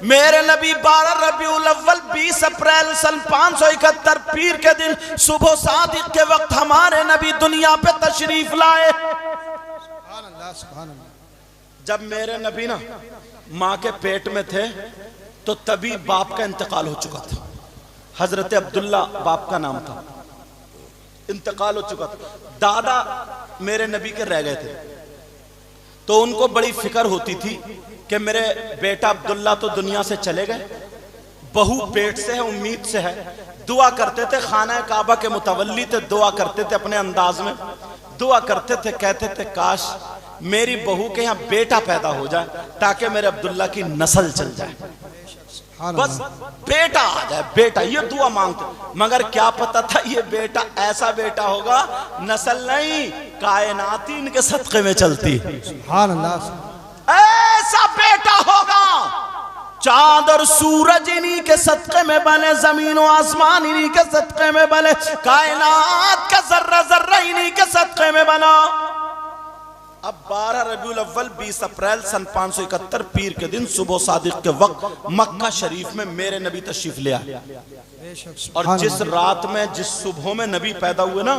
मेरे नबी 12 रबीउल अव्वल 20 अप्रैल सन 571 पीर के दिन सुबह सादिक के वक्त हमारे नबी दुनिया पे तशरीफ लाए। जब मेरे नबी ना माँ के पेट में थे तो तभी बाप का इंतकाल हो चुका था। हजरत अब्दुल्ला बाप का नाम था, इंतकाल हो चुका था। दादा मेरे नबी के रह गए थे, तो उनको बड़ी फिक्र होती थी कि मेरे बेटा अब्दुल्ला तो दुनिया से चले गए, बहू पेट से है, उम्मीद से है। दुआ करते थे, खाना काबा के मुतवल्ली थे, दुआ करते थे अपने अंदाज में, दुआ करते थे, कहते थे काश मेरी बहू के यहाँ बेटा पैदा हो जाए ताकि मेरे अब्दुल्ला की नस्ल चल जाए, बस बेटा आ जाए, बेटा। ये दुआ मांगते, मगर क्या पता था ये बेटा ऐसा बेटा होगा, नस्ल नहीं कायनात इनके सदक़े में चलती। सुभान अल्लाह। ऐसा बेटा होगा, चांद और सूरज इन्हीं के सदक़े में बने, जमीन और आसमान इन्हीं के सदक़े में बने, कायनात का जर्रा जर्रा इन्हीं के सदक़े में बना। अब 12 रबीउल अव्वल 20 अप्रैल सन 571 पीर के दिन सुबह सादिक के वक्त मक्का शरीफ में मेरे नबी तशरीफ ले आए। और जिस रात में, जिस सुबह में नबी पैदा हुए ना,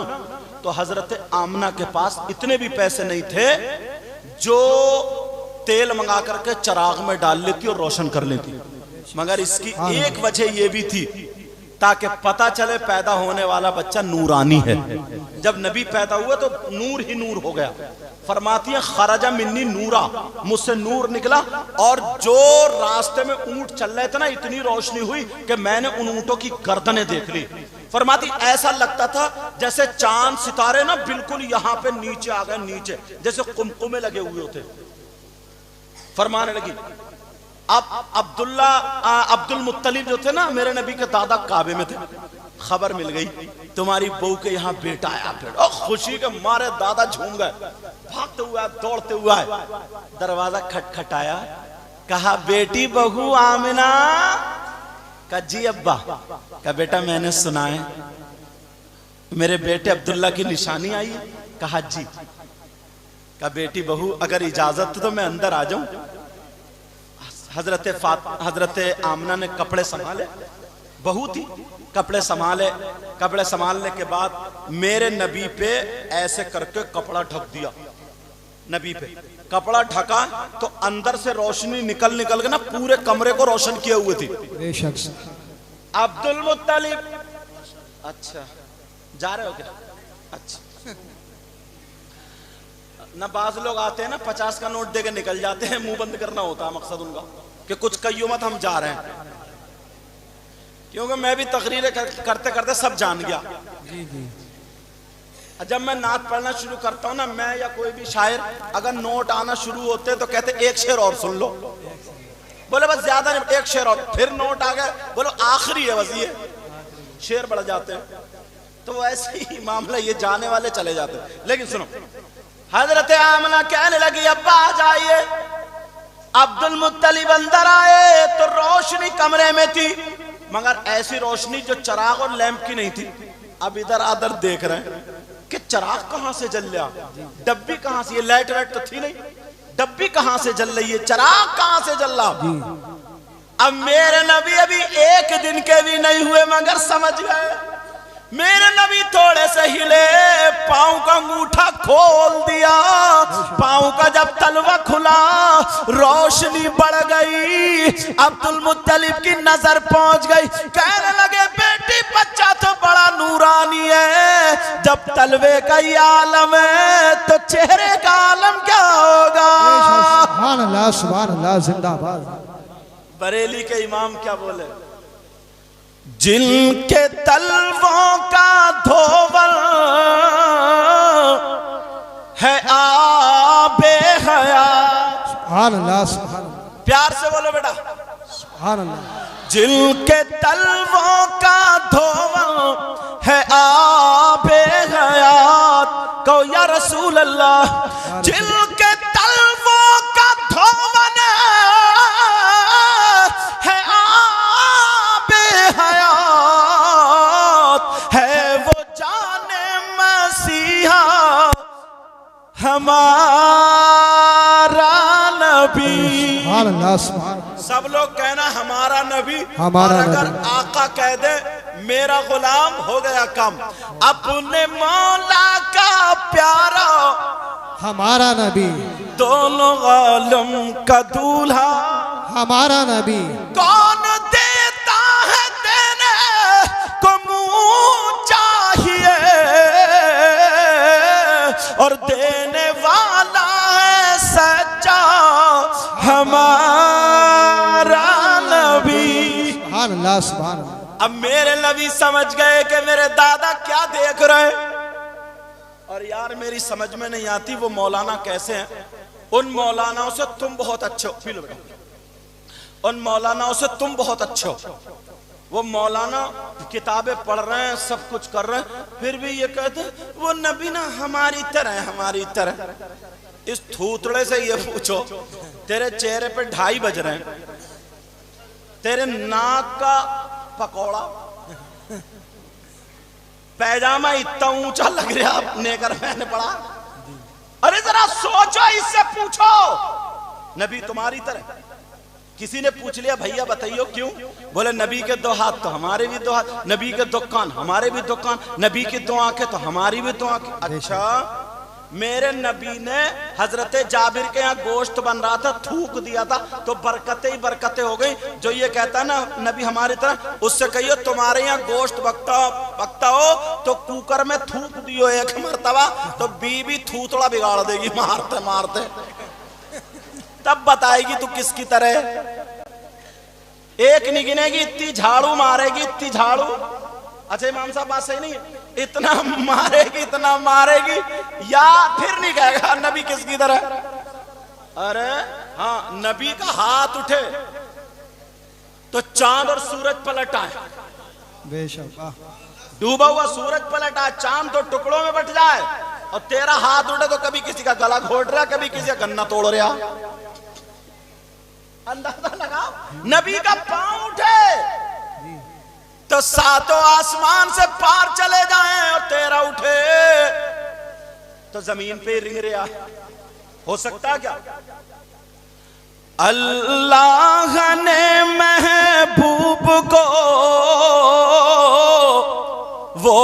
तो हजरत आमना के पास इतने भी पैसे नहीं थे जो तेल मंगा करके चराग में डाल लेती और रोशन कर लेती, मगर इसकी एक वजह यह भी थी ताकि पता चले पैदा होने वाला बच्चा नूरानी है। जब नबी पैदा हुआ तो नूर ही नूर हो गया। फरमाती है खरजा मिन्नी नूरा, मुझसे नूर निकला, और जो रास्ते में ऊंट चल रहे थे ना, इतनी रोशनी हुई कि मैंने उन ऊंटों की गर्दनें देख ली। फरमाती ऐसा लगता था जैसे चांद सितारे ना बिल्कुल यहाँ पे नीचे आ गए, नीचे जैसे कुमकुमे लगे हुए होते। फरमाने लगी, अब अब्दुल मुत्तलिब जो थे ना मेरे नबी के दादा, काबे में थे, खबर मिल गई तुम्हारी बहू के यहाँ बेटा आया। बेटा, खुशी के मारे दादा झूम गए, भागते हुए दौड़ते हुए आए, दरवाजा खटखटाया, कहा बेटी बहू आमिना। कहा जी अब्बा। कहा बेटा मैंने सुना है मेरे बेटे अब्दुल्ला की निशानी आई है। कहा जी। कहा बेटी बहू अगर इजाजत तो मैं अंदर आ जाऊं। हजरत आमना ने कपड़े संभाले, बहू थी, कपड़े संभाले। कपड़े संभालने के बाद मेरे नबी पे ऐसे करके कपड़ा ढक दिया। नबी पे कपड़ा ढका तो अंदर से रोशनी निकल के ना पूरे कमरे को रोशन किए हुए थी। अब्दुल मुत्तलिब, अच्छा जा रहे हो क्या? अच्छा ना, बाज लोग आते हैं ना 50 का नोट देके निकल जाते हैं, मुंह बंद करना होता है मकसद उनका कि कुछ कहियो मत हम जा रहे हैं, क्योंकि मैं भी तकरीरें करते करते सब जान गया। जी जी। जब मैं नात पढ़ना शुरू करता हूँ ना, मैं या कोई भी शायर अगर नोट आना शुरू होते तो कहते एक शेर और सुन लो, बोले बस ज्यादा नहीं, एक शेर और, फिर नोट आ गया, बोलो आखिरी है बस, ये शेर बढ़ जाते हैं। तो ऐसे ही मामला, ये जाने वाले चले जाते हैं। लेकिन सुनो, हजरत आमना कहने लगी अब्बा आ जाइए। अब्दुल मुत्तलिब अंदर आए तो रोशनी कमरे में थी, मगर ऐसी रोशनी जो चराग और लैंप की नहीं थी। अब इधर आदर देख रहे हैं कि चराग कहां से जल रहा, डब्बी कहां से, ये लाइट वाइट तो थी नहीं, डब्बी कहां से जल रही है, चराग कहां से जल रहा। अब मेरे नबी अभी एक दिन के भी नहीं हुए मगर समझ गए। मेरे नबी थोड़े से हिले, पांव का अंगूठा खोल दिया, पांव का जब तलवा खुला रोशनी बढ़ गई। अब्दुल मुत्तलिब की नजर पहुंच गई, कहने लगे बेटी बच्चा तो बड़ा नूरानी है, जब तलवे का ही आलम है तो चेहरे का आलम क्या होगा। सुभान अल्लाह, सुभान अल्लाह, जिंदाबाद। बरेली के इमाम क्या बोले, जिनके तलवों का धोवल है आबे हयात। सुभान अल्लाह, सुभान अल्लाह, प्यार से बोलो बेटा, सुभान अल्लाह। जिनके तलवों का धोवल है आबे हयात, कहो या रसूल अल्लाह। जिनके तलवों का धोवल है आबे हयात, है वो जाने मसीहा हमारा नबी। सुभान अल्लाह, सुभान। सब लोग कहना हमारा नबी, हमारा और अगर नबी। आका कह दे मेरा गुलाम, हो गया कम। अपने मौला का प्यारा हमारा नबी, दोनों आलम का दूल्हा हमारा नबी, कौन देता है देने को मुंह चाहिए, और देने वाला है सच्चा हमारा नबी। सुभान अल्लाह, सुभान अल्लाह। अब मेरे नबी समझ गए कि मेरे दादा क्या देख रहे हैं। और यार मेरी समझ में नहीं आती वो मौलाना कैसे हैं। उन मौलानाओं से तुम बहुत अच्छे हो, पी लो बेटा। उन मौलानाओं से तुम बहुत अच्छे हो। वो मौलाना किताबें पढ़ रहे हैं, सब कुछ कर रहे हैं, फिर भी ये कहते वो नबी ना हमारी तरह है, हमारी तरह। इस थूथड़े से ये पूछो, तेरे चेहरे पे 2:30 बज रहे हैं, तेरे नाक का पकौड़ा, पैजामा इतना ऊंचा लग रहा नेकर मैंने पढ़ा। अरे जरा सोचो, इससे पूछो नबी तुम्हारी तरह। किसी ने पूछ लिया भैया बताइयो क्यों, बोले नबी के 2 हाथ तो हमारे भी 2 हाथ, नबी के 2 कान हमारे भी 2 कान, नबी की 2 आंखें तो हमारी भी 2 आंखें। अच्छा, मेरे नबी ने हजरत जाबिर के यहाँ गोश्त बन रहा था, थूक दिया था तो बरकतें ही बरकतें हो गई। जो ये कहता ना नबी हमारी तरह, उससे कहियो तुम्हारे यहाँ गोश्त पकता हो तो कुकर में थूक दियो 1 मरतबा, तो बीबी थूथड़ा बिगाड़ देगी मारते मारते, तब बताएगी तू किसकी तरह। एक नहीं गिनेगी, इतनी झाड़ू मारेगी, इतनी झाड़ू। अच्छा इमाम साहब बात सही नहीं है, इतना मारेगी या फिर नहीं कहेगा नबी किसकी तरह। अरे हाँ, नबी का हाथ उठे तो चांद और सूरज पलट आए, बेशक, वाह। डूबा हुआ सूरज पलट आए, चांद 2 टुकड़ों में बट जाए, और तेरा हाथ उठे तो कभी किसी का गला घोट रहा, कभी किसी का गन्ना तोड़ रहा। अंदाजा लगाओ, नबी का पांव उठे तो 7 आसमान से पार चले जाएं, और तेरा उठे तो जमीन पे रिंग रहा। हो सकता क्या? अल्लाह ने महबूब को वो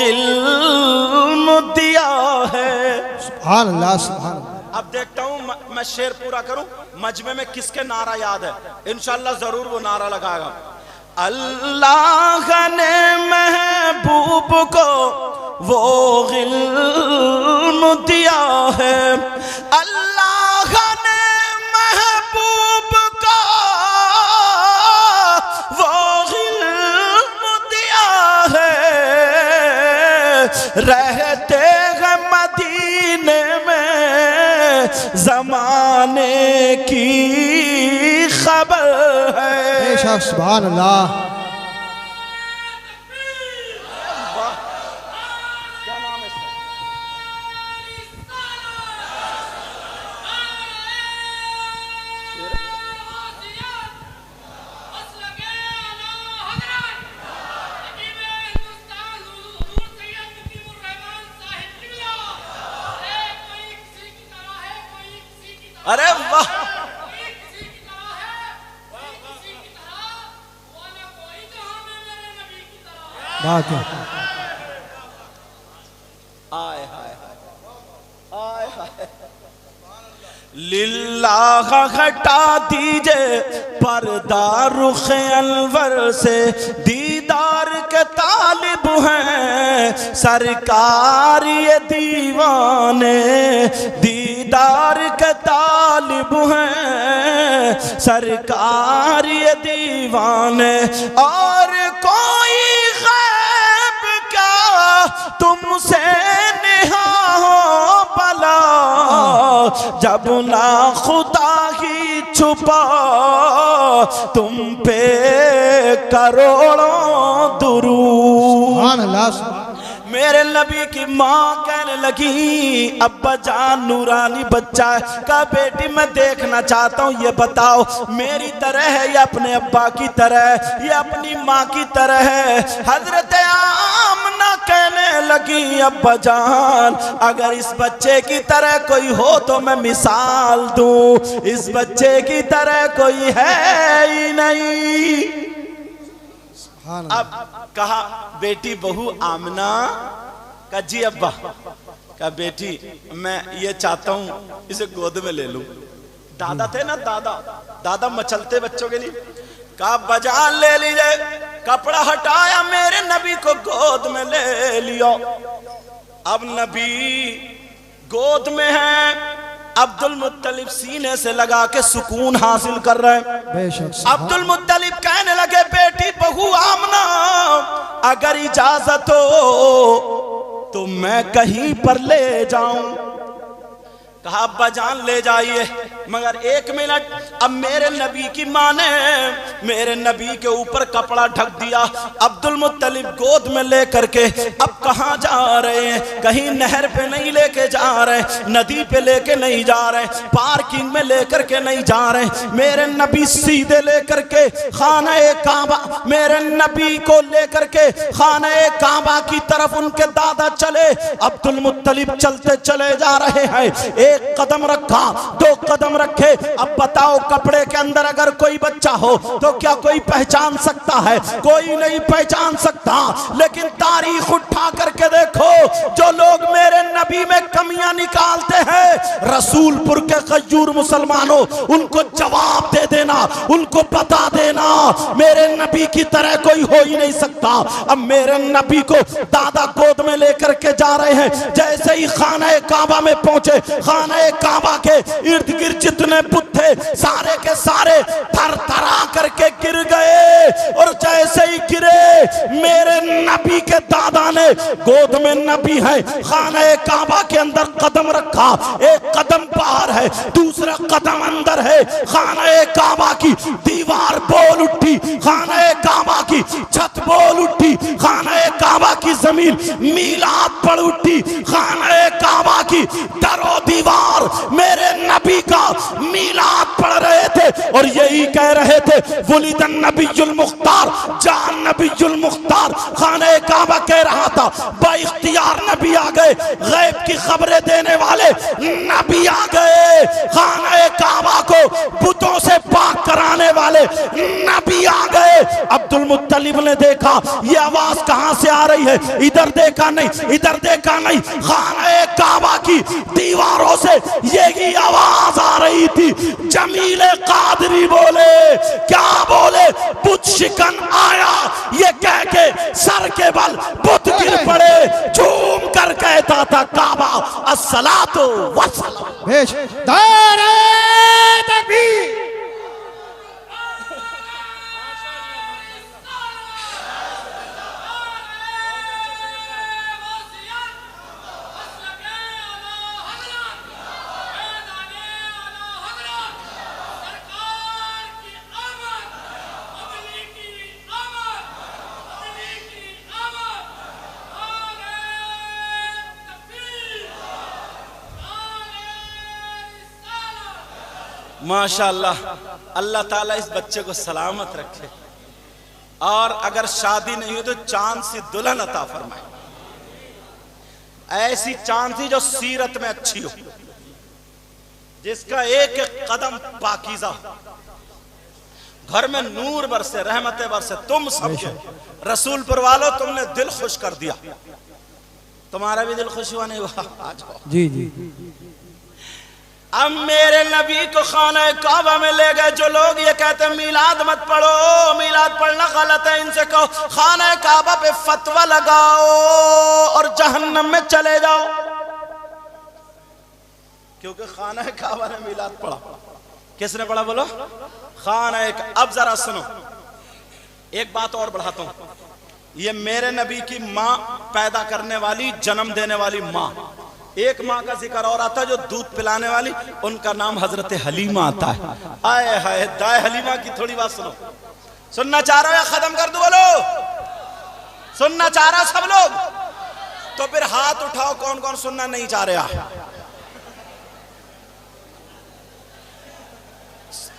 इल्म दिया है। सुभान अल्लाह, सुभान अल्लाह। अब देखता हूं मैं शेर पूरा करूं, मजमे में किसके नारा याद है, इंशाल्लाह जरूर वो नारा लगाएगा। अल्लाह ने महबूब को वो इल्म दिया है, अल्लाह ने महबूब को वो इल्म दिया है, रहते हैं मदीने में जमाने की खबर है। बेशक, सुभान अल्लाह। क्या नाम है इसका? अरे वाह, बात है। आए हाय आए हाय, लिल्लाह हटा दीजिए पर्दा रुख अनवर से, दीदार के तालिब हैं सरकार ये दीवाने, दीदार के तालिब हैं सरकार ये दीवाने। और कोई गैब क्या तुमसे नेहा हो भला, जब ना खुदा ही छुपा तुम पे करोड़ों दुरूद। सुभान अल्लाह, सुभान। मेरे नबी की माँ कहने लगी अब्बा जान नूरानी बच्चा है, कहा बेटी मैं देखना चाहता हूँ, ये बताओ मेरी तरह है या अपने अब्बा की तरह है या अपनी माँ की तरह है। हजरत आमना कहने लगी अब्बा जान, अगर इस बच्चे की तरह कोई हो तो मैं मिसाल दूं, इस बच्चे की तरह कोई है ही नहीं। अब कहा बेटी बहू आमना का जी अब्बा का बेटी मैं ये चाहता हूं इसे गोद में ले लूं। दादा थे ना, दादा मचलते बच्चों के लिए। का बजान ले लीजिए, कपड़ा हटाया, मेरे नबी को गोद में ले लियो। अब नबी गोद में है, अब्दुल मुत्तलिब सीने से लगा के सुकून हासिल कर रहे हैं। अब्दुल मुत्तलिब कहने लगे बेटी बहू आमना अगर इजाजत हो तो मैं कहीं पर ले जाऊं। कहा अब्बा जान ले जाइए, मगर 1 मिनट। अब मेरे नबी की मां ने मेरे नबी के ऊपर कपड़ा ढक दिया। अब्दुल मुत्तलिब गोद में लेकर के अब कहां जा रहे हैं? कहीं नहर पे नहीं लेके जा रहे, नदी पे लेके नहीं जा रहे, पार्किंग में लेकर के नहीं जा रहे। मेरे नबी सीधे लेकर के खाना-ए काबा, मेरे नबी को लेकर के खाना-ए काबा की तरफ उनके दादा चले। अब्दुल मुत्तलिब चलते चले जा रहे हैं। 1 कदम रखा, 2 कदम रखे। अब बताओ कपड़े के अंदर अगर कोई बच्चा हो तो क्या कोई पहचान सकता है? कोई नहीं पहचान सकता। लेकिन तारीख उठा करके देखो, जो लोग मेरे नबी में कमियां निकालते हैं, रसूलपुर के गयूर मुसलमानों, उनको जवाब दे देना, उनको बता देना मेरे नबी की तरह कोई हो ही नहीं सकता। अब मेरे नबी को दादा गोद में लेकर के जा रहे हैं। जैसे ही खाना-ए काबा में पहुंचे, खाना-ए काबा के इर्द गिर्द जितने बुत थे सारे के सारे थर थरा करके गिर गए। और जैसे ही गिरे, मेरे नबी के दादा ने, गोद में नबी है, खाना-ए काबा के अंदर कदम रखा। 1 कदम बाहर है, दूसरा कदम अंदर है। खाना-ए काबा की दीवार बोल उठी, खाना-ए काबा की छत बोल उठी, खाना-ए काबा की जमीन मीलाद पड़ उठी। खाना-ए काबा की दरो दीवार मेरे नबी का मीलाद पढ़ रहे थे और यही कह रहे थे वुलिदन नबियुल मुख्तार, जान नबियुल मुख्तार। खाने काबा कह रहा था बाइख्तियार नबी आ गए, गैब की खबरें देने वाले नबी आ गए। खाने काबा को बुतों से पाक कराने वाले नबी आ गए। अब्दुल मुत्तलिब ने देखा ये आवाज कहां से आ रही है, इधर देखा नहीं, इधर देखा नहीं। खाने काबा की दीवारों से यही आवाज आ रही थी। जमीले कादरी बोले, क्या बोले? बुत शिकन आया, ये कह के सर के बल बुत गिर पड़े। झूम कर कहता था काबा अस्सलातु वस्सलाम। नारे तकबीर। माशाअल्लाह, अल्लाह ताला इस बच्चे को सलामत रखे और अगर शादी नहीं हो तो चांद सी दुल्हन अता फरमाए, ऐसी चांद सी जो सीरत में अच्छी हो, जिसका एक एक कदम पाकीज़ा हो, घर में नूर बरसे, रहमतें बरसे। तुम सबके रसूलपुर वालों, तुमने दिल खुश कर दिया। तुम्हारा भी दिल खुश हुआ नहीं हुआ? आज जी जी। अब मेरे नबी को खाना काबा में ले गए। जो लोग ये कहते हैं मीलाद मत पढ़ो, मीलाद पढ़ना गलत है, इनसे कहो खाना काबा पे फतवा लगाओ और जहन्नम में चले जाओ, क्योंकि खाना काबा ने मीलाद पढ़ा। किसने पढ़ा बोलो? खाना। अब जरा सुनो, एक बात और बढ़ाता हूं। ये मेरे नबी की मां पैदा करने वाली, जन्म देने वाली मां, एक माँ का जिक्र और आता है जो दूध पिलाने वाली, उनका नाम हजरत हलीमा आता है। आए हाय, दाए हलीमा की थोड़ी बात सुनो। सुनना चाह रहे हो या खत्म कर दो? बोलो, सुनना चाह रहा सब लोग? तो फिर हाथ उठाओ कौन कौन सुनना नहीं चाह रहा।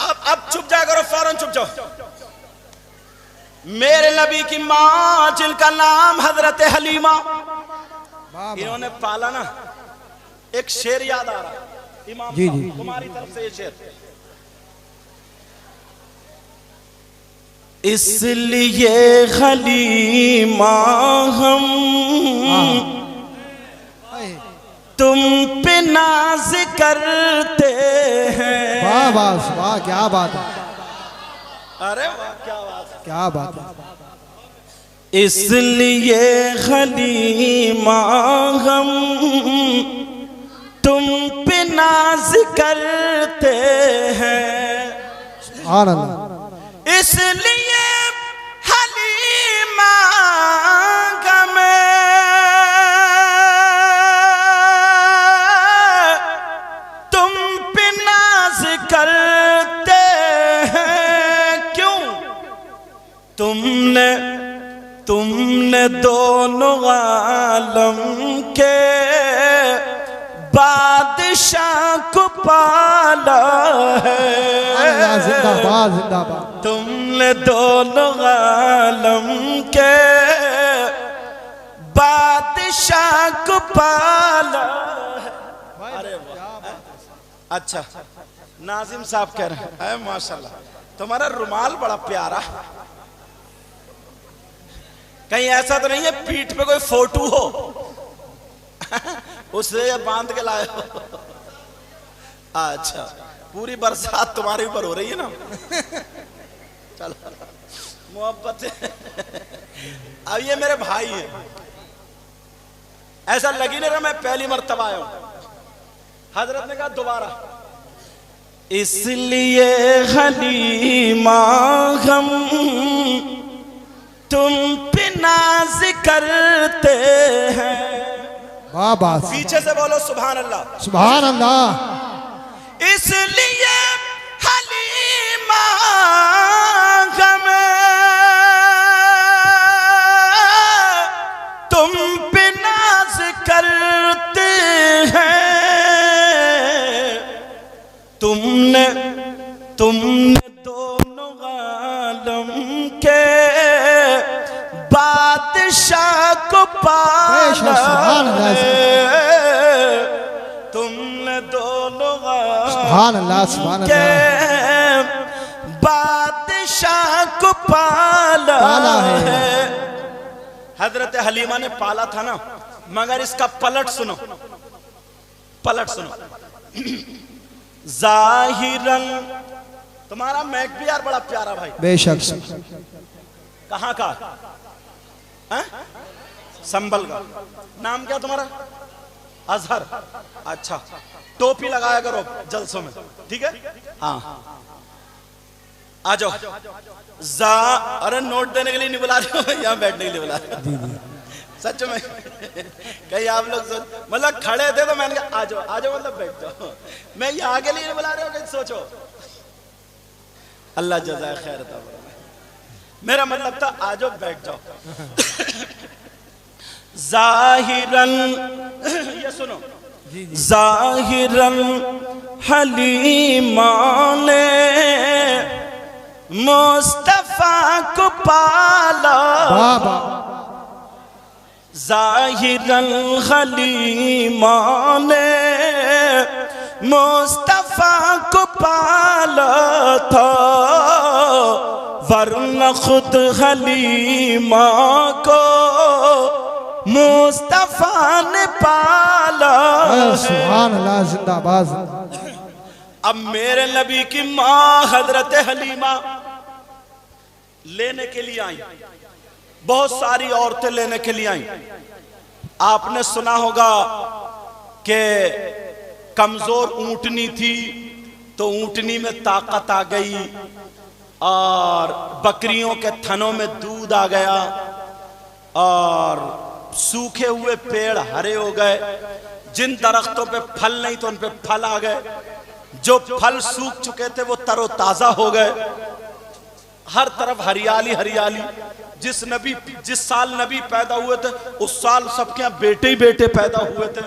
अब चुप जाया करो, फौरन चुप जाओ। मेरे नबी की माँ जिनका नाम हजरत हलीमा, इन्होंने पाला ना। एक शेर याद आ रहा है इमाम जी, साहब, जी। तुम्हारी तरफ से ये शेर। इसलिए हलीमा हम तुम पे नाज करते हैं। वाह वाह वाह, क्या बात है, अरे वाह, क्या बात है। क्या बात है। इसलिए हलीमा हम तुम पे नाज करते हैं। सुभान अल्लाह। इसलिए हलीमा गमे तुम पे नाज करते हैं। क्यों? तुमने दोनों आलम के बादशाह को पाला है। जिंदाबाद जिंदाबाद। तुमने दोनों आलम के बादशाह को पाला है। अरे वाह। अच्छा, नाजिम साहब कह रहे हैं माशाल्लाह तुम्हारा रुमाल बड़ा प्यारा। कहीं ऐसा तो नहीं है पीठ पे कोई फोटो हो उसे बांध के लाए हो? अच्छा, पूरी बरसात तुम्हारे ऊपर हो रही है ना। चलो मोहब्बत है। अब ये मेरे भाई है, ऐसा लगी नहीं रहा मैं पहली मर्तबा आया हूं। हजरत ने कहा दोबारा, इसलिए हलीमा हम तुम पे नाज करते हैं। वाह बात। पीछे से बोलो सुभान अल्लाह। सुभान अल्लाह। इसलिए हलीमा हमें तुम पे नाज करते हैं। तुमने दोनों आलम के बादशाह को पाला है। तुमने दोनों सुभान अल्लाह सुभान अल्लाह बादशाह को पाला है। हजरत हलीमा ने पाला था ना, मगर इसका पलट सुनो, पलट सुनो। जाहिरन तुम्हारा मैक भी यार बड़ा प्यारा भाई, बेशक। कहाँ का है? संभल का। नाम क्या तुम्हारा? अजहर। अच्छा, टोपी लगाया करो जलसों में, ठीक है? हाँ, आ जाओ। अरे नोट देने के लिए नहीं बुला रहे हो, यहाँ बैठने के लिए बुला रहे हो। सच में कहीं आप लोग मतलब खड़े थे तो मैंने कहा आ जाओ, आ जाओ, मतलब बैठ जाओ। मैं यहाँ के लिए नहीं बुला रहे हो, कहीं सोचो। अल्लाह जज़ाए खैर था, मेरा मतलब था आ जाओ बैठ जाओ। जाहिरन ये सुनो, जाहिरन हलीमा ने मुस्तफा को पाला। जाहिरन हलीमा ने मुस्तफा को पाला था, वरना खुद हलीमा को मुस्तफा ने पाला। सुभान अल्लाह जिंदाबाद। अब मेरे नबी की माँ हजरत हलीमा लेने के लिए आई, बहुत सारी औरतें लेने के लिए आई। आपने सुना होगा कि कमजोर ऊंटनी थी तो ऊंटनी में ताकत आ गई और बकरियों के थनों में दूध आ गया और सूखे हुए पेड़ हरे हो गए। जिन दरख्तों पे फल नहीं तो उन पे फल आ गए, जो फल सूख चुके थे वो तरोताजा हो गए। हर तरफ हरियाली हरियाली। जिस साल नबी पैदा हुए थे उस साल सबके यहाँ बेटे ही बेटे पैदा हुए थे।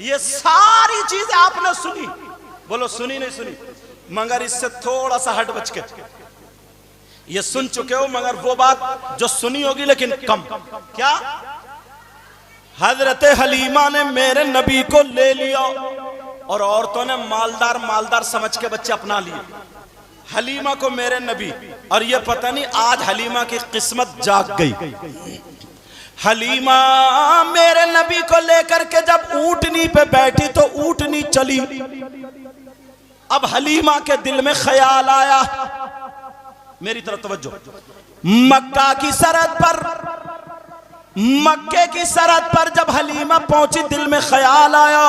ये सारी चीजें आपने सुनी, बोलो सुनी नहीं सुनी? मगर इससे थोड़ा सा हट बच के ये सुन चुके हो, मगर वो बात जो सुनी होगी लेकिन कम। क्या? हजरत हलीमा ने मेरे नबी को ले लिया और औरतों ने मालदार मालदार समझ के बच्चे अपना लिए। हलीमा को मेरे नबी, और ये पता नहीं आज हलीमा की किस्मत जाग गई। हलीमा मेरे नबी को लेकर के जब ऊंटनी पे बैठी तो ऊंटनी चली। अब हलीमा के दिल में ख्याल आया, मेरी तरफ तवज्जो, मक्का की सरहद पर, मक्के की सरहद पर जब हलीमा पहुंची दिल में ख्याल आया,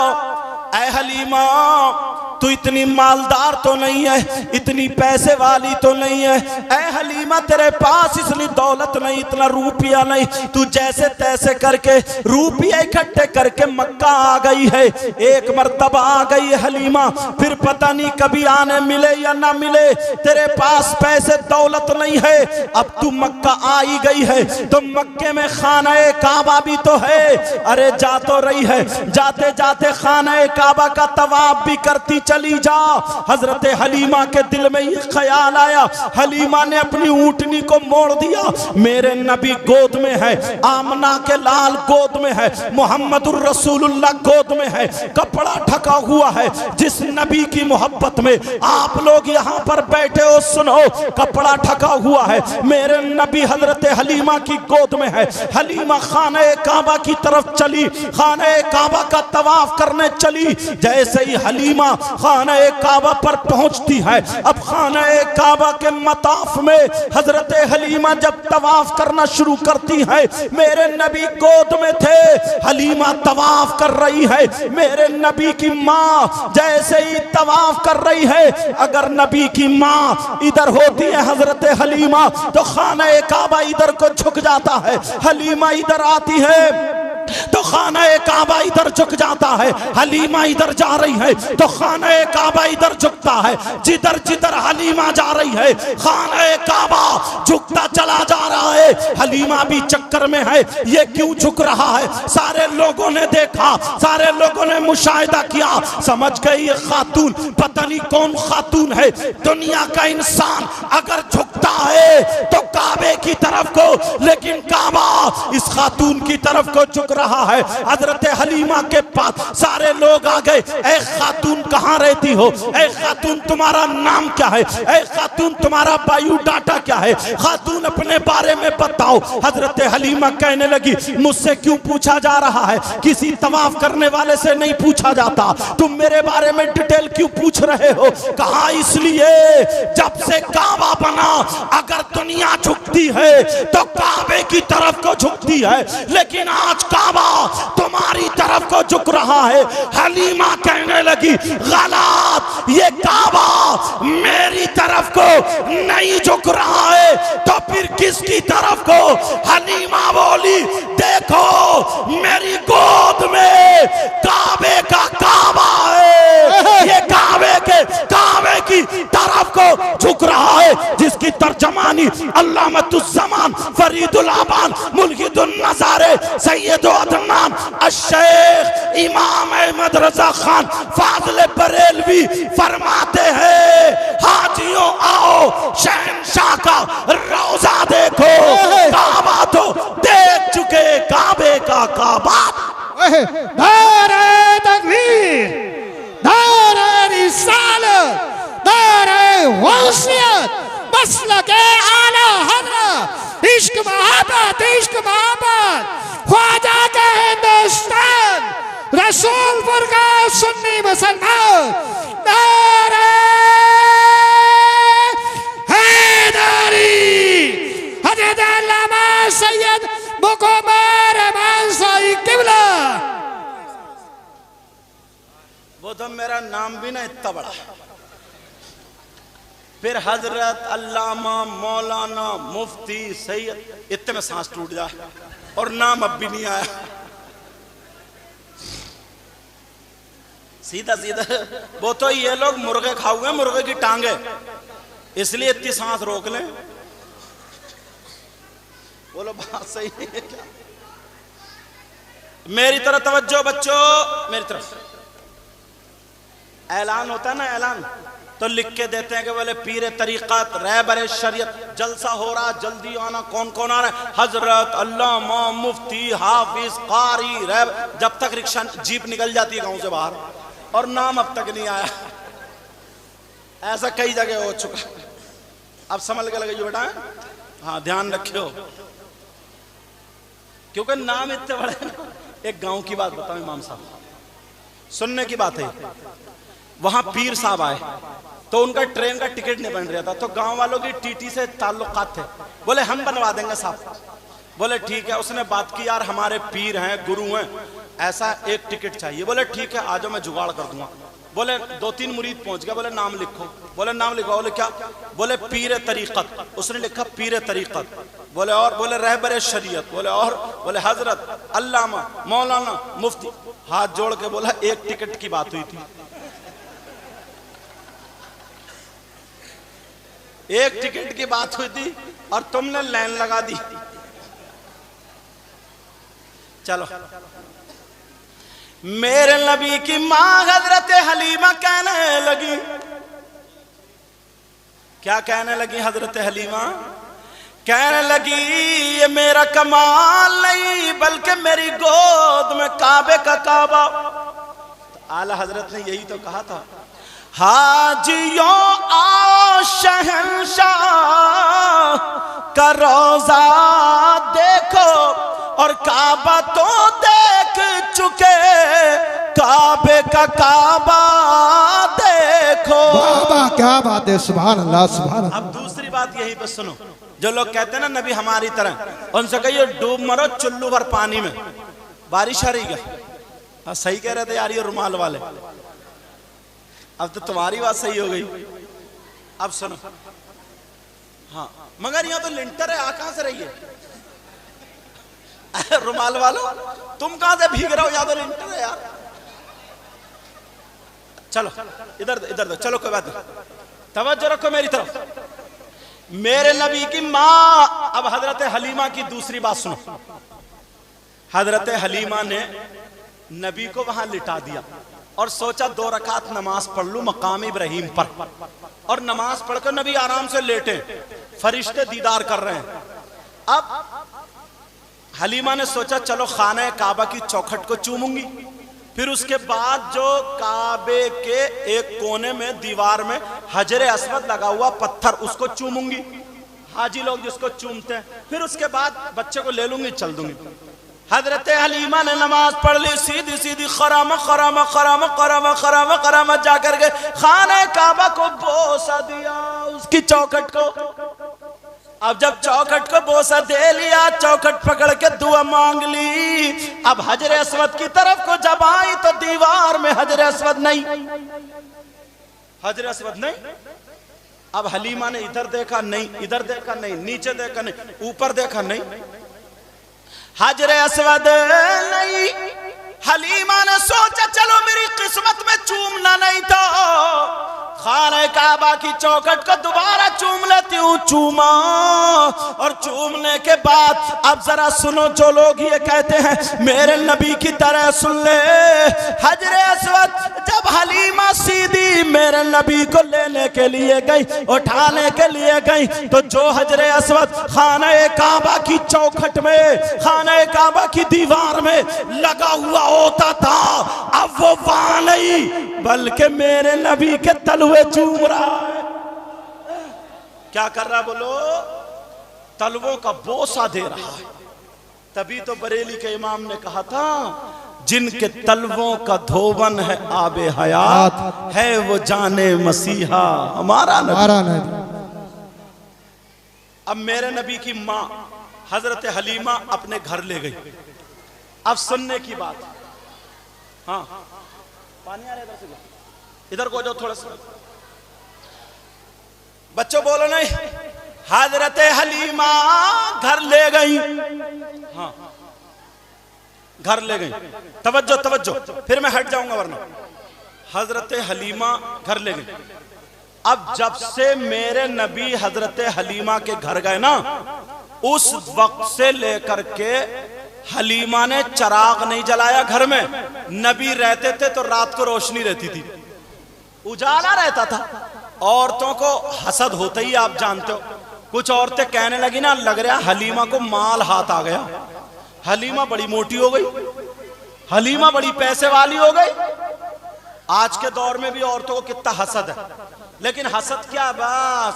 ऐ हलीमा तू इतनी मालदार तो नहीं है, इतनी पैसे वाली तो नहीं है, ऐ हलीमा तेरे पास इतनी दौलत नहीं, इतना रुपया नहीं, तू जैसे तैसे करके रुपये इकट्ठे करके मक्का आ गई है। एक मर्तबा आ गई है हलीमा, फिर पता नहीं कभी आने मिले या ना मिले, तेरे पास पैसे दौलत नहीं है। अब तू मक्का आई गई है तो मक्के में खाना काबा भी तो है, अरे जा तो रही है, जाते जाते खाना काबा का तवाफ भी करती चली जा। हजरत हलीमा के दिल में ये ख्याल आया, हलीमा ने अपनी ऊंटनी को मोड़ दिया। मेरे नबी गोद में है, आमना के लाल गोद में है, मुहम्मदुर रसूलुल्लाह गोद में है, कपड़ा ढका हुआ है। जिस नबी की मोहब्बत में आप लोग यहाँ पर बैठे हो, सुनो, कपड़ा ढका हुआ है, मेरे नबी हजरत हलीमा की गोद में है। हलीमा खाने काबा की तरफ चली, खाने काबा का तवाफ करने चली। जैसे ही हलीमा खाना काबा पर पहुंचती है, अब खाना काबा के मताफ में हजरत हलीमा जब तवाफ करना शुरू करती है, मेरे नबी गोद में थे, हलीमा तवाफ कर रही है। मेरे नबी की माँ जैसे ही तवाफ कर रही है, अगर नबी की माँ इधर होती है हजरत हलीमा तो खाना काबा इधर को झुक जाता है, हलीमा इधर आती है तो खाना काबा इधर झुक जाता है, हलीमा इधर जा रही है तो खाना काबा इधर झुकता है। जिधर जिधर हलीमा जा रही है खाना काबा झुकता चला जा रहा है। हलीमा भी चक्कर में है, ये क्यों झुक रहा है। सारे लोगों ने देखा, सारे लोगों ने मुशाहिदा किया, समझ गए ये खातून पता नहीं कौन खातून है। दुनिया का इंसान अगर झुकता है तो काबे की तरफ को, लेकिन काबा इस खातून की तरफ को झुक रहा है। हजरत हलीमा के पास सारे लोग आ गए, ऐ खातून कहाँ रहती हो, ऐ खातून तुम्हारा नाम क्या है, ऐ खातून तुम्हारा बायोडाटा क्या है, खातून अपने बारे में बताओ। हजरत हलीमा कहने लगी, मुझसे क्यों पूछा जा रहा है, किसी तवाफ करने वाले से नहीं पूछा जाता, तुम मेरे बारे में डिटेल क्यों पूछ रहे हो। कहा इसलिए जब से काबा बना अगर दुनिया झुकती है तो काबे की तरफ को झुकती है, लेकिन आज काबा तुम्हारी तरफ को झुक रहा है। हलीमा कहने लगी, गलत, ये काबा मेरी तरफ को नहीं झुक रहा है तो फिर किसकी तरफ को। हलीमा बोली, देखो मेरी गोद में काबे का काबा है, ये काबे की तरफ को झुक रहा है, जिसकी तर्जमानी अल्लामतुज़्ज़मान फरीदुल आबाद मुल्हिदुन नज़ारे सैयद अदनान अश-शेख इमाम अहमद रज़ा खान फाज़िल बरेलवी फरमाते हैं, हाजियों आओ शहंशाह का रोजा देखो, काबा तो देख चुके काबे का काबा। नारे तकबीर, नारे रिसालत, नारे वसीयत, मसलके आला हज़रत, इश्क मोहब्बत, इश्क मोहब्बत, ख्वाजा का हिंदुस्तान, रसूलपुर का सुन्नी मुसलमान, नारे हैदरी, हज़रत अल्लामा सैयद मुक़म्मल रहमान साई क़िबला। वो तो मेरा नाम भी ना इतना बड़ा, फिर हजरत, अल्लामा, मौलाना, मुफ्ती, सैयद, इतने में सांस टूट जाए और नाम अब भी नहीं आया। सीधा सीधा वो तो ये लोग मुर्गे खाओगे, मुर्गे की टांगे, इसलिए इतनी सांस रोक लें। बोलो बात सही है क्या। मेरी तरफ तवज्जो बच्चों, मेरी तरफ। ऐलान होता है ना, ऐलान, तो लिख के देते हैं कि बोले पीर तरीक़त, रहबर शरीयत, जलसा हो रहा, जल्दी आना। कौन कौन आ रहा है? हजरत, अल्लामा, मुफ्ती, हाफिज, कारी, रहबर। जब तक रिक्शा जीप निकल जाती है गांव से बाहर और नाम अब तक नहीं आया। ऐसा कई जगह हो चुका। अब समझ के लगे बेटा, हाँ ध्यान रखियो, क्योंकि नाम इतने बड़े ना। एक गांव की बात बताऊं इमाम साहब, सुनने की बात है। वहां पीर साहब आए तो उनका ट्रेन का टिकट नहीं बन रहा था, तो गांव वालों की टीटी से ताल्लुकात थे। बोले हम बनवा देंगे साहब। बोले ठीक है। उसने बात की, यार हमारे पीर हैं, गुरु हैं, ऐसा एक टिकट चाहिए। बोले ठीक है, आज मैं जुगाड़ कर दूंगा। बोले 2-3 मुरीद पहुंच गया। बोले नाम लिखो। बोले नाम लिखो। बोले क्या? बोले पीर तरीक़त। उसने लिखा पीर तरीक़त। बोले और? बोले रहबर शरीयत। बोले और? बोले हजरत, अल्लामा, मौलाना, मुफ्ती। हाथ जोड़ के बोला एक टिकट की बात हुई थी, एक टिकट की बात हुई थी और तुमने लाइन लगा दी। चलो, मेरे नबी की मां हजरत हलीमा कहने लगी, क्या कहने लगी हजरत हलीमा? कहने लगी ये मेरा कमाल नहीं बल्कि मेरी गोद में काबे का काबा। तो आला हजरत ने यही तो कहा था, हाजियों आ शहंशाह का रोजा देखो और काबा तो देख चुके, काबे का काबा देखो। बाबा क्या बात है, सुभान अल्लाह सुभान अल्लाह। अब दूसरी बात यही पे सुनो, जो लोग कहते हैं ना नबी हमारी तरह, उनसे कहिए डूब मरो चुल्लू भर पानी में। बारिश आ रही क्या? हाँ सही कह रहे थे यार ये रुमाल वाले। अब तो तुम्हारी बात सही हो गई। अब सुनो, हाँ मगर यहाँ तो लिंटर है, आ कहां से रही है? रुमाल वालों तुम कहां से भीग रहे हो? या तो लिंटर है यार। चलो इधर इधर चलो, कोई बात नहीं, तवज्जो रखो मेरी तरफ। मेरे नबी की माँ, अब हजरत हलीमा की दूसरी बात सुनो। हजरत हलीमा ने नबी को वहां लिटा दिया और सोचा 2 रकात नमाज पढ़ लूं मकाम इब्राहिम पर। और नमाज पढ़कर नबी आराम से लेटे, फरिश्ते दीदार कर रहे हैं। अब हलीमा ने सोचा चलो खाने काबा की चौखट को चूमूंगी, फिर उसके बाद जो काबे के एक कोने में दीवार में हजरे अस्वद लगा हुआ पत्थर, उसको चूमूंगी, हाजी लोग जिसको चूमते हैं, फिर उसके बाद बच्चे को ले लूंगी, चल दूंगी। हजरत हलीमा ने नमाज पढ़ ली, सीधी सीधी खरामा खरामा खरामा खरामा खरामा खरामा जाकर के खाने काबा को बोसा दिया, उसकी चौखट को। अब जब चौखट को बोसा दे लिया, चौखट पकड़ के दुआ मांग ली। अब हजरे अस्वद की तरफ को जब आई तो दीवार में हजरे अस्वद नहीं, हजरे अस्वद नहीं। अब हलीमा ने इधर देखा नहीं, इधर देखा नहीं, नीचे देखा नहीं, ऊपर देखा नहीं, हजरे अस्वद नहीं। हलीमा ने सोचा चलो मेरी किस्मत में चूमना नहीं तो खाने काबा की चौखट को दोबारा चूम लेती हूँ। चूमा, और चूमने के बाद अब जरा सुनो, जो लोग ये कहते हैं मेरे नबी की तरह सुन ले। हजरे अस्वद जब हलीमा सीधी मेरे नबी को लेने के लिए गई, उठाने के लिए गई, तो जो हजरे अस्वद खाने काबा की चौखट में, खाने काबा की दीवार में लगा हुआ होता था, अब वो वहां नहीं बल्कि मेरे नबी के तलवे चूम रहा है। क्या कर रहा बोलो? तलवों का बोसा दे रहा है। तभी तो बरेली के इमाम ने कहा था जिनके तलवों का धोवन है आबे हयात, है वो जाने मसीहा हमारा नबी। अब मेरे नबी की माँ हजरत हलीमा अपने घर ले गई। अब सुनने की बात, हाँ पानी आ रहा है इधर से, इधर को जाओ थोड़ा सा, बच्चों बोलो नहीं। हजरत हलीमा घर ले गई, हाँ घर ले गई, तवज्जो तवज्जो, फिर मैं हट जाऊंगा वरना। हजरत हलीमा घर ले गई। अब जब से मेरे नबी हजरत हलीमा के घर गए ना, उस वक्त से लेकर के हलीमा ने चिराग नहीं जलाया घर में। नबी रहते थे तो रात को रोशनी रहती थी, उजाला रहता था। औरतों को हसद होता ही आप जानते हो। कुछ औरतें कहने लगी ना, लग रहा हलीमा को माल हाथ आ गया, हलीमा बड़ी मोटी हो गई, हलीमा बड़ी पैसे वाली हो गई। आज के दौर में भी औरतों को कितना हसद है, लेकिन हसद क्या, बस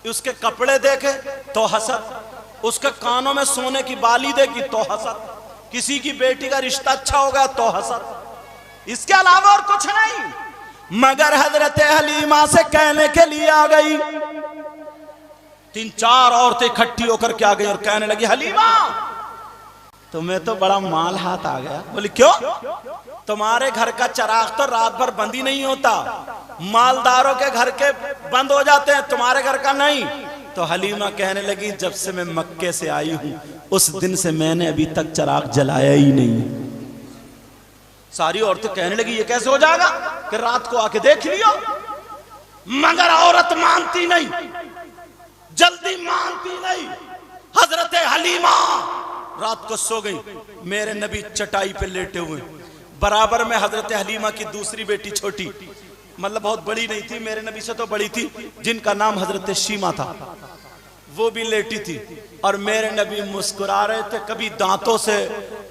उसके कपड़े देखे तो हसद, उसके कानों में सोने की बाली देखी तो हसद, किसी की बेटी का रिश्ता अच्छा हो गया तो हसद, इसके अलावा और कुछ नहीं। मगर हजरत हलीमा से कहने के लिए आ गई, 3-4 औरतें इकट्ठी होकर के आ गई और कहने लगी, हलीमा तुम्हें तो बड़ा माल हाथ आ गया। बोली क्यों? तुम्हारे घर का चराग तो रात भर बंद ही नहीं होता, मालदारों के घर के बंद हो जाते हैं, तुम्हारे घर का नहीं। तो हलीमा कहने लगी, जब से मैं मक्के से आई हूं उस दिन से मैंने अभी तक चराग जलाया ही नहीं। सारी औरतें कहने लगी, ये कैसे हो जाएगा कि रात को आके देख लियो। मगर औरत मानती नहीं, जल्दी मानती नहीं। हजरत हलीमा रात को सो गई, मेरे नबी चटाई पे लेटे हुए, बराबर में हजरत हलीमा की दूसरी बेटी छोटी, मतलब बहुत बड़ी नहीं थी, मेरे नबी से तो बड़ी थी, जिनका नाम हजरत शीमा था, वो भी लेटी थी। और मेरे नबी मुस्कुरा रहे थे, कभी दांतों से,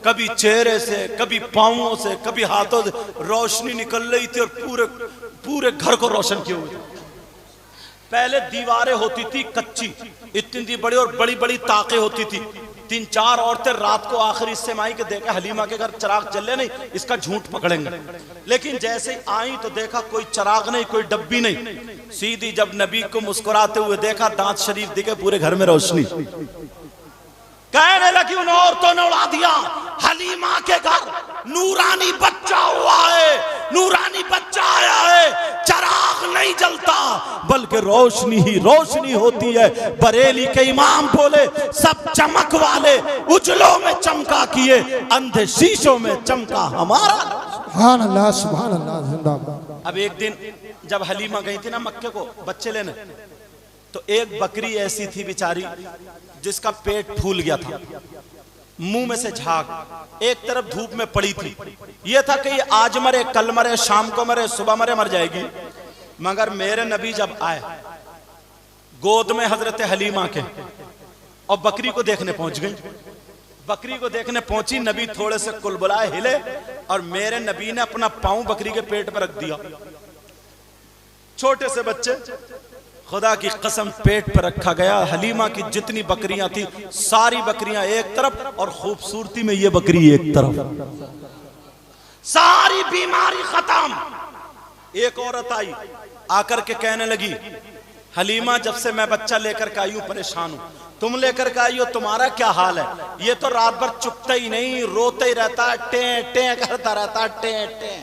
कभी चेहरे से, कभी पांवों से, कभी हाथों से रोशनी निकल रही थी और पूरे पूरे घर को रोशन किए हुए। पहले दीवारें होती थी कच्ची, इतनी बड़ी और बड़ी बड़ी ताकें होती थी। 3-4 औरतें रात को आखिरी हिस्से में आई कि देखा हलीमा के घर चिराग जले नहीं, इसका झूठ पकड़ेंगे। लेकिन जैसे ही आई तो देखा कोई चिराग नहीं, कोई डब्बी नहीं, सीधी जब नबी को मुस्कुराते हुए देखा, दांत शरीफ दिखे, पूरे घर में रोशनी। कहने लगी, उन औरतों ने उड़ा दिया, हलीमा के घर नूरानी बच्चा हुआ है, नूरानी बच्चा आया है, चिराग नहीं जलता बल्कि रोशनी ही रोशनी होती है। बरेली के इमाम बोले, सब चमक वाले उजलों में चमका किए, अंधे शीशों में चमका हमारा। सुभान अल्लाह, सुभान अल्लाह, जिंदाबाद। अब एक दिन जब हलीमा गई थी ना मक्के को बच्चे लेने, तो एक बकरी ऐसी थी बेचारी जिसका पेट फूल गया था, मुंह में से झाग, एक तरफ धूप में पड़ी थी। यह था कि ये आज मरे, कल मरे, शाम को मरे, सुबह मरे, मर जाएगी। मगर मेरे नबी जब आए गोद में हजरत हलीमा के और बकरी को देखने पहुंच गई, बकरी को देखने पहुंची, नबी थोड़े से कुलबुलाए हिले और मेरे नबी ने अपना पांव बकरी के पेट पर रख दिया। छोटे से बच्चे, खुदा की कसम पेट पर रखा गया। हलीमा की जितनी बकरियां थी सारी बकरियां एक तरफ और खूबसूरती में ये बकरी एक तरफ, सारी बीमारी खत्म। एक औरत आई, आकर के कहने लगी, हलीमा जब से मैं बच्चा लेकर के आई हूं परेशान हूं, तुम लेकर के आई हो, तुम्हारा क्या हाल है? ये तो रात भर चुपता ही नहीं, रोता ही रहता है, टे टे करता रहता है, टे टे।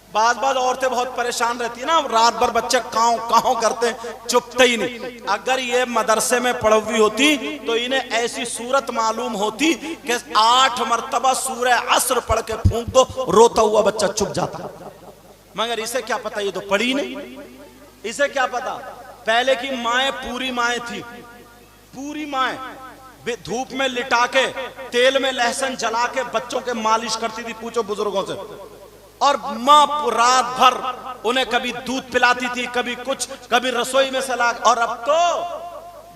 बाज औरतें बहुत परेशान रहती है ना, रात भर बच्चे काँव काँव करते हैं, चुपते ही नहीं। अगर ये मदरसे में पढ़ी हुई होती तो इन्हें ऐसी सूरत मालूम होती कि 8 मरतबा सूरह असर पढ़ के फूंक दो, रोता हुआ बच्चा चुप जाता। मगर इसे क्या पता, ये तो पढ़ी नहीं, इसे क्या पता। पहले की माएँ पूरी माएँ थी, पूरी माएँ धूप में लिटा के तेल में लहसुन जला के बच्चों के मालिश करती थी, पूछो बुजुर्गों से। और माँ रात भर उन्हें कभी दूध पिलाती थी, कभी कुछ, कभी रसोई में सला। और अब तो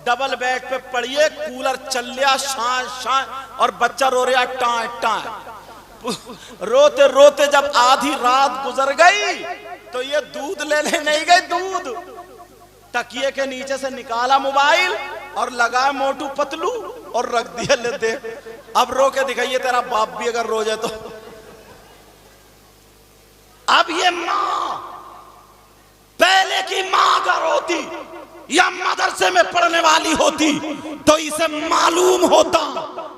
डबल बेड पे पड़िए, कूलर चल लिया, शां शां, और बच्चा रो रहा टाँ टाँ। रोते रोते जब आधी रात गुजर गई तो ये दूध लेने नहीं गए, दूध तकिए के नीचे से निकाला मोबाइल और लगाया मोटू पतलू और रख दिया, ले देख अब रो के दिखाइए तेरा बाप भी अगर रो जाए तो। अब ये मां, पहले की मां अगर होती या मदरसे में पढ़ने वाली होती तो इसे मालूम होता।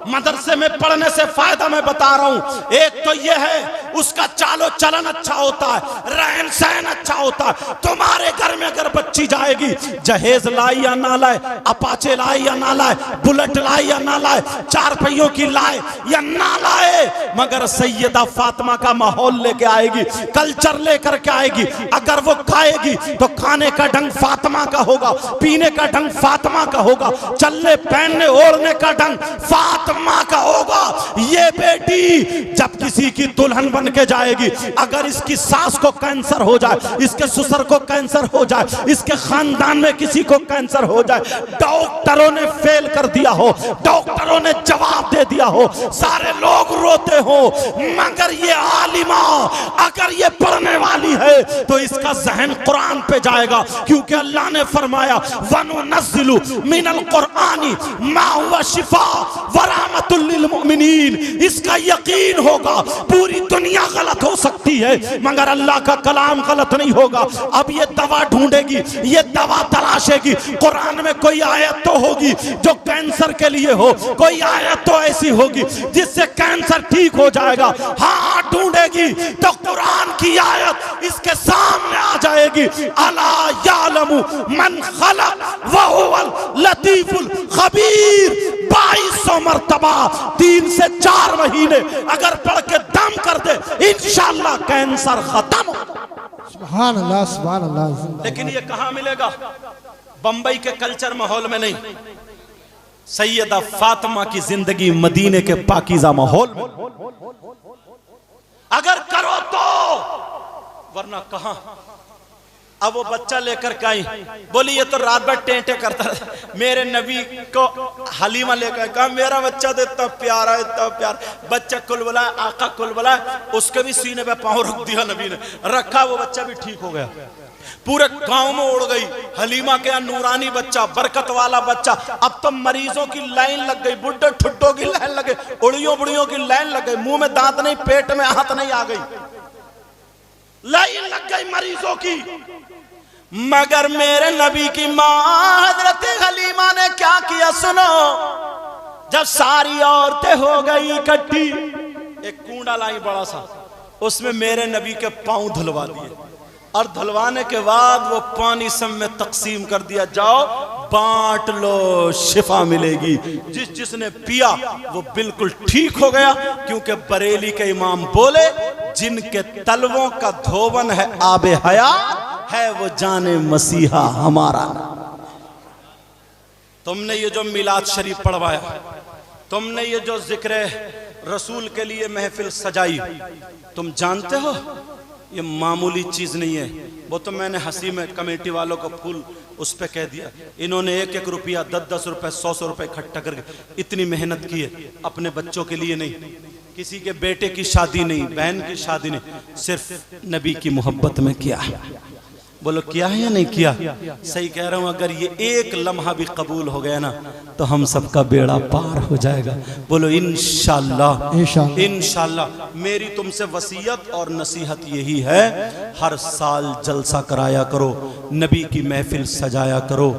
मदरसे में पढ़ने से फायदा मैं बता रहा हूं, एक तो यह है उसका चालो चलन अच्छा होता है, रहन सहन अच्छा होता है। तुम्हारे घर में अगर बच्ची जाएगी, जहेज लाई या ना लाए, अपाचे लाए या ना लाए, बुलेट लाए या ना लाए, 4 पहियों की लाए या ना लाए, मगर सैयदा फातिमा का माहौल लेके आएगी, कल्चर लेकर के आएगी। अगर वो खाएगी तो खाने का ढंग फातिमा का होगा, पीने का ढंग फातिमा का होगा, चलने पहनने ओढ़ने का ढंग फातिमा का होगा। ये बेटी जब किसी की दुल्हन बन के जाएगी, अगर इसकी सास को कैंसर हो जाए, इसके ससुर को कैंसर हो जाए, इसके खानदान में किसी को कैंसर हो जाए, डॉक्टरों ने फेल कर दिया हो, डॉक्टरों ने जवाब दे दिया हो, सारे लोग रोते हो, मगर ये आलिमा अगर ये पढ़ने वाली है तो इसका जहन कुरान पे जाएगा, क्योंकि अल्लाह ने फरमाया वनुनज़्ज़िलु मिनल कुरआनी मा हुवा शिफा व रहमतुल लिल मुमिनीन। इसका यकीन होगा, पूरी दुनिया गलत हो सकती है मगर अल्लाह का कलाम गलत नहीं होगा। अब ये दवा ढूंढेगी, ये दवा तलाशेगी, कुरान में कोई आयत तो होगी जो कैंसर के लिए हो, कोई आयत तो ऐसी होगी जिससे कैंसर ठीक हो जाएगा। हाँ ढूंढेगी तो कुरान की आयत इसके सामने आ जाएगी, अला यालमु मन खलक व हुवल लतीफुल खबीर। 2200 मरतबा 3 से 4 महीने अगर पढ़ के दम कर दे, इंशाअल्लाह कैंसर खत्म। सुभान अल्लाह, सुभान अल्लाह। लेकिन ये कहाँ मिलेगा? बंबई के कल्चर माहौल में नहीं, सैयदा फातिमा की जिंदगी मदीने के पाकीज़ा माहौल में। अगर करो तो, वरना कहां। अब वो बच्चा लेकर के आई, बोली ये तो रात भर टेंटे करता है। मेरे नबी को हलीमा लेकर कहा मेरा बच्चा तो इतना प्यारा, इतना प्यार। बच्चा कुल बुलाया, आका कुल बुलाया, उसके भी सीने पे पांव रख दिया नबी ने, रखा, वो बच्चा भी ठीक हो गया। पूरे गांव में उड़ गई हलीमा के नूरानी बच्चा, बरकत वाला बच्चा। अब तो मरीजों की लाइन लग गई, बुड्ढे ठुड्डों की लाइन लग गई, उड़ियों बुड़ियों की लाइन लग गई, मुंह में दांत नहीं, पेट में हाथ नहीं, आ गई लाइन लग गई मरीजों की। मगर मेरे नबी की मां हजरत हलीमा ने क्या किया सुनो। जब सारी औरतें हो गई इकट्ठी, एक कूड़ा लाई बड़ा सा, उसमें मेरे नबी के पांव धुलवा दिए, और धुलवाने के बाद वो पानी सब में तकसीम कर दिया, जाओ बांट लो, शिफा मिलेगी। जिसने पिया वो बिल्कुल ठीक हो गया, क्योंकि बरेली के इमाम बोले जिनके तलवों का धोवन है आबे हयात है, वो जाने मसीहा हमारा। तुमने ये जो मिलाद शरीफ पढ़वाया, तुमने ये जो जिक्र रसूल के लिए महफिल सजाई, तुम जानते हो ये मामूली चीज नहीं है। वो तो मैंने हंसी में कमेटी वालों को फूल उस पे कह दिया। इन्होंने 1-1 रुपया, 10-10 रुपए, 100-100 रुपए इकट्ठा करके इतनी मेहनत की है, अपने बच्चों के लिए नहीं, किसी के बेटे की शादी नहीं, बहन की शादी नहीं, सिर्फ नबी की मोहब्बत में किया है। बोलो किया है या नहीं किया? सही कह रहा हूं। अगर ये एक लम्हा भी कबूल हो गया ना तो हम सबका बेड़ा पार हो जाएगा। बोलो इंशाअल्लाह, इंशाअल्लाह। मेरी तुमसे वसीयत और नसीहत यही है, हर साल जलसा कराया करो, नबी की महफिल सजाया करो।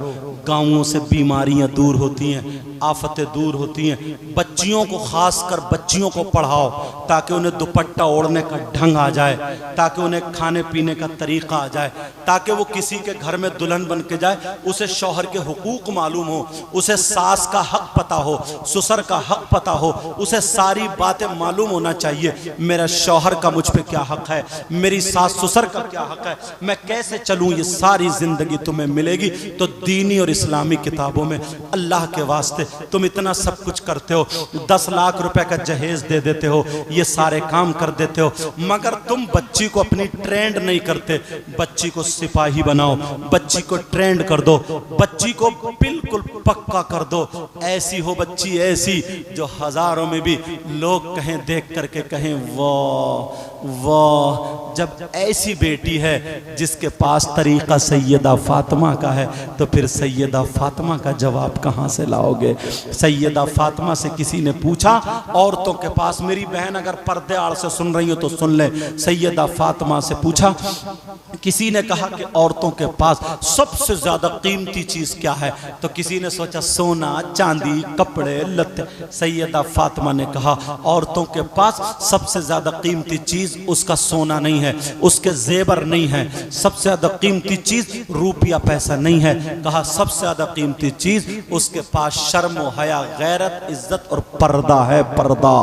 गाँवों से बीमारियां दूर होती हैं, आफतें दूर होती हैं। बच्चियों को, खासकर बच्चियों को पढ़ाओ ताकि उन्हें दुपट्टा ओढ़ने का ढंग आ जाए, ताकि उन्हें खाने पीने का तरीका आ जाए, ताकि वो किसी के घर में दुल्हन बन के जाए, उसे शौहर के हुकूक मालूम हो, उसे सास का हक पता हो, ससुर का हक पता हो, उसे सारी बातें मालूम होना चाहिए। मेरा शौहर का मुझ पे क्या हक है, मेरी सास ससुर का क्या हक है, मैं कैसे चलूँ, ये सारी जिंदगी तुम्हें मिलेगी। तो दीनी और इस्लामी किताबों में अल्लाह के वास्ते तुम इतना सब कुछ करते हो, 10 लाख रुपए का जहेज दे देते हो, ये सारे काम कर देते हो, मगर तुम बच्ची को अपनी ट्रेंड नहीं करते। बच्ची को सिपाही बनाओ, बच्ची को ट्रेंड कर दो, बच्ची को बिल्कुल पक्का कर दो। ऐसी हो बच्ची, ऐसी जो हजारों में भी लोग कहें, देख करके कहें वाह वाह। जब ऐसी बेटी है जिसके पास तरीका सैयदा फातिमा का है, तो फिर सैयदा फातिमा का जवाब कहाँ से लाओगे? सैयदा फातिमा से किसी ने पूछा, औरतों के पास, मेरी बहन अगर पर्दे आड़ से सुन रही हो तो सुन ले, सैयदा फातिमा से पूछा, किसी ने कहा कि औरतों के पास सबसे ज्यादा कीमती चीज क्या है? तो किसी ने सोचा सोना, चांदी, कपड़े, लत्ते। सैयदा फातिमा ने कहा औरतों के पास सबसे ज्यादा कीमती चीज उसका सोना नहीं है, उसके जेवर नहीं है, सबसे ज्यादा कीमती चीज रुपया पैसा नहीं है। कहा सबसे सबसे ज्यादा कीमती चीज उसके पास शर्म हया गैरत इज्जत और पर्दा है। पर्दा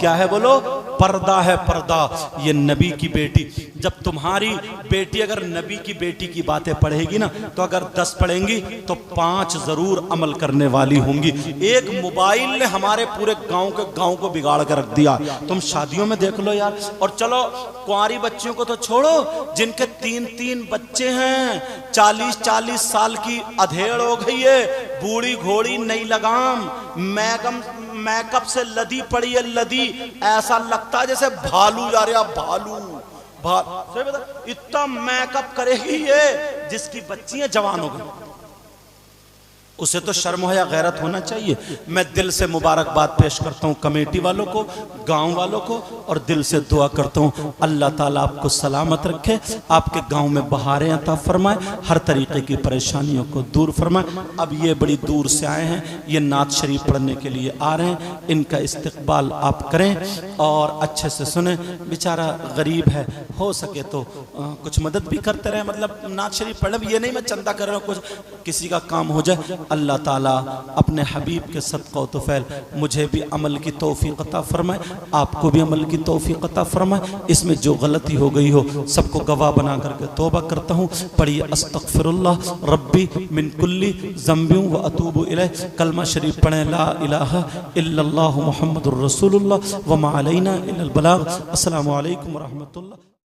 क्या है बोलो? पर्दा है, पर्दा। ये नबी की बेटी, जब तुम्हारी बेटी अगर नबी की बेटी की बातें पढ़ेगी ना, तो अगर 10 पढ़ेंगी तो 5 जरूर अमल करने वाली होंगी। एक मोबाइल ने हमारे पूरे गांव को बिगाड़ कर रख दिया। तुम शादियों में देख लो यार। और चलो कुंवारी बच्चियों को तो छोड़ो, जिनके 3-3 बच्चे हैं, 40-40 साल की अधेड़ हो गई है, बूढ़ी घोड़ी नई लगाम, मेकअप से लदी पड़ी है, लदी, ऐसा लगता है जैसे भालू जा रहा, भालू इतना मेकअप करेगी ये, जिसकी बच्चियां जवान हो गई। उसे तो शर्म या गैरत होना चाहिए। मैं दिल से मुबारकबाद पेश करता हूँ कमेटी वालों को, गांव वालों को, और दिल से दुआ करता हूँ अल्लाह ताला आपको सलामत रखे, आपके गांव में बहारें अता फरमाए, हर तरीके की परेशानियों को दूर फरमाए। अब ये बड़ी दूर से आए हैं, ये नात शरीफ पढ़ने के लिए आ रहे हैं, इनका इस्तकबाल आप करें और अच्छे से सुने। बेचारा गरीब है, हो सके तो कुछ मदद भी करते रहे। मतलब नात शरीफ पढ़ने, ये नहीं मैं चंदा कर रहा हूँ, कुछ किसी का काम हो जाए। अल्लाह ताला अपने हबीब के सदक़ा व तुफ़ैल मुझे भी अमल की तौफ़ीक़ अता फरमाए, आपको भी अमल की तौफ़ीक़ अता फरमाए। इसमें जो गलती हो गई हो सबको गवाह बना करके तौबा करता हूँ। पढ़िए अस्तग़फ़िरुल्लाह रब्बी मिन कुल्ली ज़ंबिन व अतूबु इलैह। कलमा शरीफ पढ़ें, ला इलाहा इल्लल्लाहु मुहम्मदुर रसूलुल्लाह व मा अलैना इल्लल बलाग। अस्सलामु अलैकुम व रहमतुल्लाह।